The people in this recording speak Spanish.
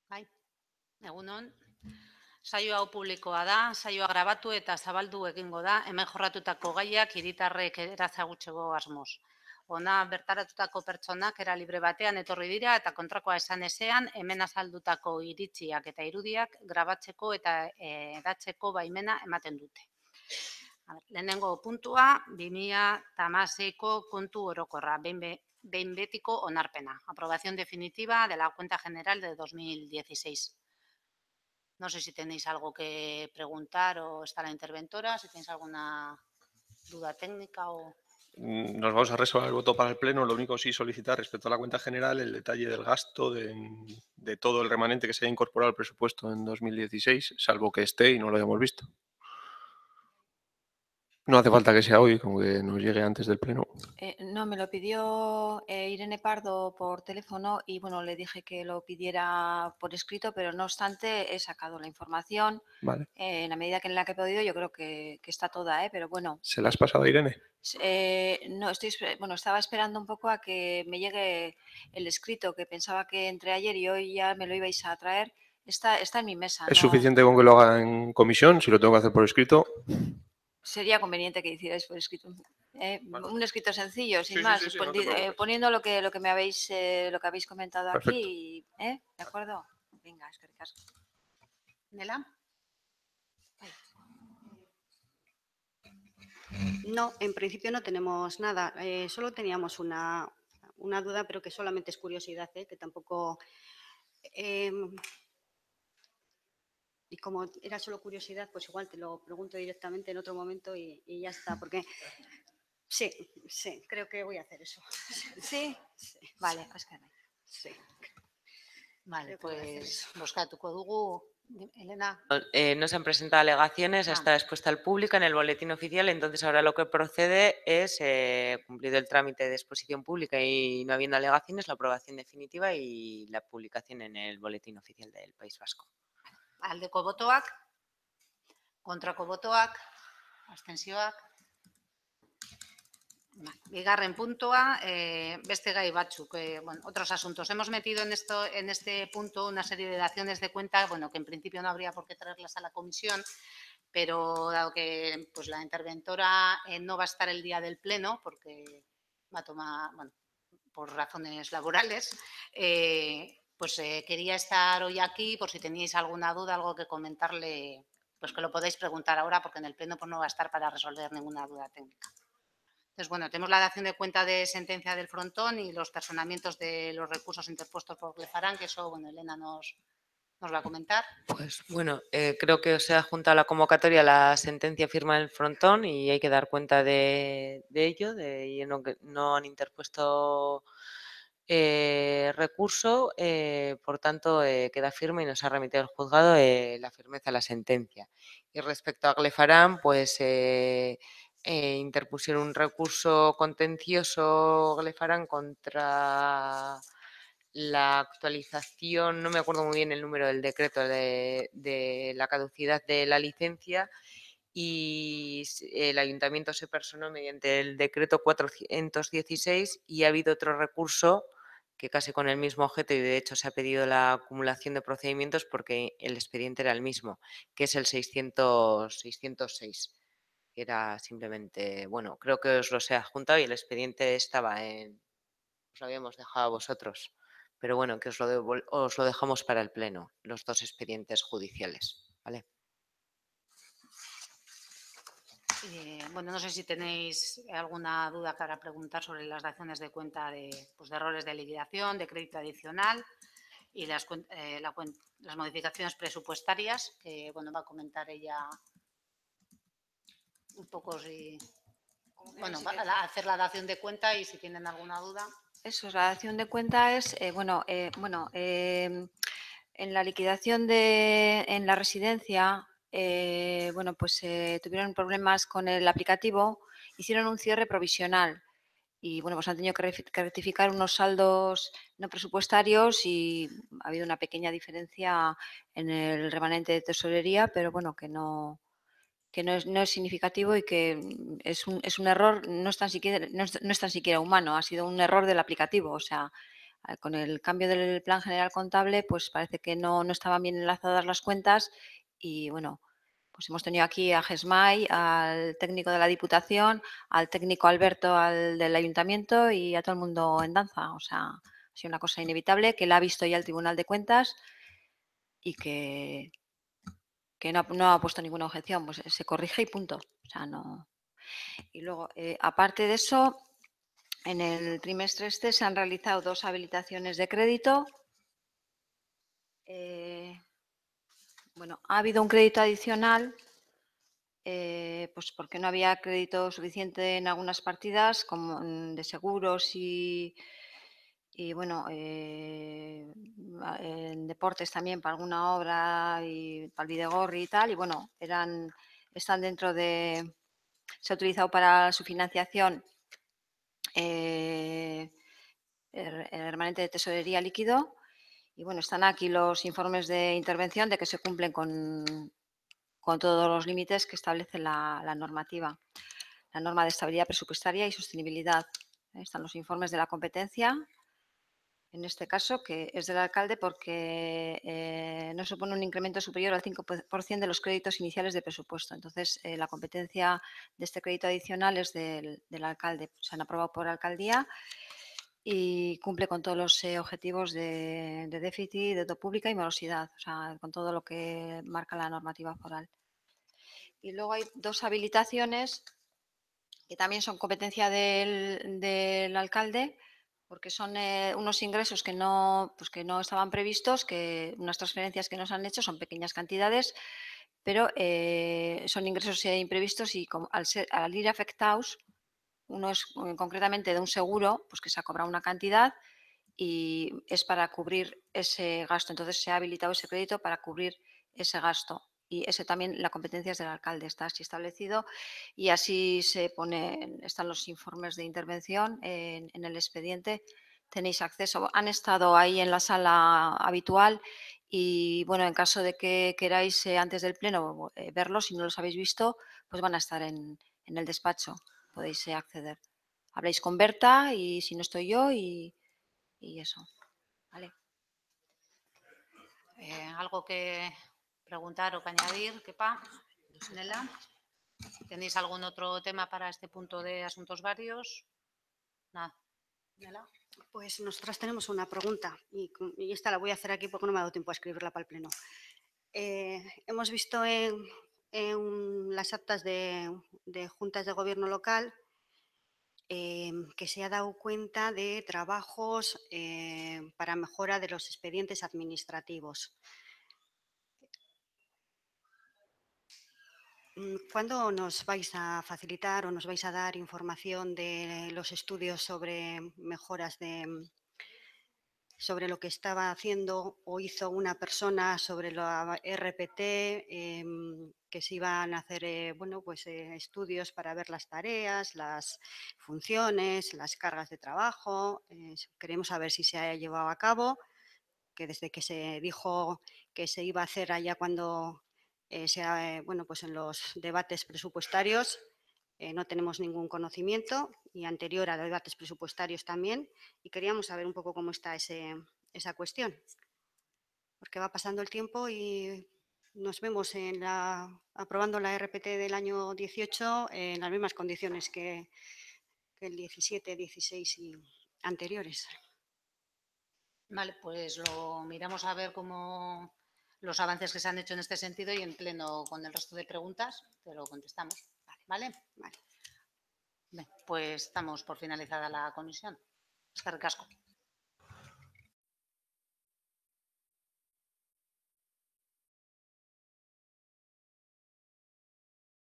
Bai, egunon. Saio hau publikoa da, saioa grabatu eta zabaldu egingo da, hemen jorratutako gaiak hiritarrek erazagutzeko asmoz. Hona bertaratutako pertsonak era libre batean etorri dira eta kontrakoa esan ezean, hemen azaldutako iritziak eta irudiak grabatzeko eta hedatzeko baimena ematen dute. Lehenengo puntua, 2016ko kontu orokorra, behin betiko onarpena. Aprobación definitiva de la cuenta general de 2016. No sé si tenéis algo que preguntar o está la interventora, si tenéis alguna duda técnica o... Nos vamos a reservar el voto para el Pleno. Lo único sí solicitar respecto a la cuenta general el detalle del gasto de todo el remanente que se haya incorporado al presupuesto en 2016, salvo que esté y no lo hayamos visto. No hace falta que sea hoy, como que nos llegue antes del Pleno. No, me lo pidió Irene Pardo por teléfono y bueno, le dije que lo pidiera por escrito, pero no obstante he sacado la información. Vale. En la medida en la que he podido, yo creo que está toda, pero bueno. ¿Se la has pasado a Irene? No, estaba esperando un poco a que me llegue el escrito, que pensaba que entre ayer y hoy ya me lo ibais a traer. Está en mi mesa. ¿Es ¿no? suficiente con que lo haga en comisión? Si lo tengo que hacer por escrito. Sería conveniente que hicierais por escrito. Vale. Un escrito sencillo, sin Sí, más, sí, no te preocupes. poniendo lo que me habéis comentado. Perfecto. Aquí. ¿De acuerdo? Venga, es que ricasco. ¿Nela? No, en principio no tenemos nada. Solo teníamos una duda, pero que solamente es curiosidad, que tampoco... y como era solo curiosidad, pues igual te lo pregunto directamente en otro momento y ya está, porque sí, creo que voy a hacer eso. ¿Sí? Vale, sí. Vale, pues bozkatuko dugu, Elena. No se han presentado alegaciones, está expuesta al público en el boletín oficial, entonces ahora lo que procede es, cumplido el trámite de exposición pública y no habiendo alegaciones, la aprobación definitiva y la publicación en el boletín oficial del País Vasco. Aldeko botoak, kontrako botoak, abstentzioak. Bigarren puntua, beste gai batzuk, otros asuntos. Hemos metido en este punto una serie de daciones de cuenta, que en principio no habría por qué traerlas a la comisión, pero dado que pues, la interventora no va a estar el día del pleno, porque va a tomar, por razones laborales, pues quería estar hoy aquí por si teníais alguna duda, algo que comentarle, pues que lo podéis preguntar ahora, porque en el pleno pues, no va a estar para resolver ninguna duda técnica. Entonces, tenemos la dación de cuenta de sentencia del frontón y los personamientos de los recursos interpuestos por Glefarán, que eso, Elena nos va a comentar. Pues bueno, creo que se ha juntado la convocatoria la sentencia firma del frontón y hay que dar cuenta de ello, y no han interpuesto recurso, por tanto queda firme y nos ha remitido el juzgado la firmeza de la sentencia. Y respecto a Glefarán, pues interpusieron un recurso contencioso Glefarán contra la actualización, no me acuerdo muy bien el número del decreto de la caducidad de la licencia, y el ayuntamiento se personó mediante el decreto 416 y ha habido otro recurso que casi con el mismo objeto, y de hecho se ha pedido la acumulación de procedimientos porque el expediente era el mismo, que es el 606, que era simplemente, creo que os los he adjuntado y el expediente estaba os lo habíamos dejado a vosotros, pero que os lo dejamos para el pleno, los dos expedientes judiciales, ¿vale? No sé si tenéis alguna duda para preguntar sobre las daciones de cuenta de errores de liquidación, de crédito adicional y las modificaciones presupuestarias, que va a comentar ella un poco va a hacer la dación de cuenta y si tienen alguna duda. Eso, la dación de cuenta es, en la liquidación en la residencia, tuvieron problemas con el aplicativo, hicieron un cierre provisional y pues han tenido que rectificar unos saldos no presupuestarios y ha habido una pequeña diferencia en el remanente de tesorería, pero que no es significativo y que es un error, no es tan siquiera humano, ha sido un error del aplicativo, o sea, con el cambio del plan general contable, pues parece que no estaban bien enlazadas las cuentas y bueno, pues hemos tenido aquí a Gesmay, al técnico de la Diputación, al técnico Alberto, al del Ayuntamiento y a todo el mundo en danza. O sea, ha sido una cosa inevitable que la ha visto ya el Tribunal de Cuentas y que no ha puesto ninguna objeción, pues se corrige y punto. O sea, no. Y luego, aparte de eso, en el trimestre este se han realizado 2 habilitaciones de crédito. Bueno, ha habido un crédito adicional, pues porque no había crédito suficiente en algunas partidas, como de seguros y bueno, en deportes también para alguna obra y para el Bidegorri y tal. Y bueno, están dentro de... Se ha utilizado para su financiación el remanente de tesorería líquido. Y bueno, están aquí los informes de intervención de que se cumplen con todos los límites que establece la normativa, la norma de estabilidad presupuestaria y sostenibilidad. Están los informes de la competencia, en este caso, que es del alcalde porque no supone un incremento superior al 5% de los créditos iniciales de presupuesto. Entonces, la competencia de este crédito adicional es del alcalde. Se han aprobado por alcaldía y cumple con todos los objetivos de déficit, deuda pública y morosidad, o sea, con todo lo que marca la normativa foral. Y luego hay 2 habilitaciones que también son competencia del alcalde, porque son unos ingresos que no estaban previstos, unas transferencias que nos han hecho, son pequeñas cantidades, pero son ingresos imprevistos y al ir afectados, uno es concretamente de un seguro, pues que se ha cobrado una cantidad y es para cubrir ese gasto. Entonces se ha habilitado ese crédito para cubrir ese gasto. Y ese también, la competencia es del alcalde, está así establecido y así están los informes de intervención en el expediente. Tenéis acceso, han estado ahí en la sala habitual y bueno, en caso de que queráis antes del pleno verlos, si no los habéis visto, pues van a estar en el despacho, podéis acceder. Habláis con Berta y si no estoy yo y eso. Vale. ¿Algo que preguntar o que añadir, Kepa? Nela, ¿tenéis algún otro tema para este punto de asuntos varios? Nada. Nela. Pues nosotras tenemos una pregunta y esta la voy a hacer aquí porque no me ha dado tiempo a escribirla para el pleno. Hemos visto en las actas de juntas de gobierno local que se ha dado cuenta de trabajos para mejora de los expedientes administrativos. ¿Cuándo nos vais a facilitar o nos vais a dar información de los estudios sobre mejoras sobre lo que estaba haciendo o hizo una persona sobre la RPT, que se iban a hacer estudios para ver las tareas, las funciones, las cargas de trabajo? Queremos saber si se ha llevado a cabo, que desde que se dijo que se iba a hacer allá cuando en los debates presupuestarios no tenemos ningún conocimiento, y anterior a los debates presupuestarios también, y queríamos saber un poco cómo está esa cuestión, porque va pasando el tiempo y nos vemos aprobando la RPT del año 18 en las mismas condiciones que el 17, 16 y anteriores. Vale, pues lo miramos a ver cómo los avances que se han hecho en este sentido y en pleno con el resto de preguntas te lo contestamos. ¿Vale? Vale. Bien, pues estamos por finalizada la comisión. Eskerrik asko.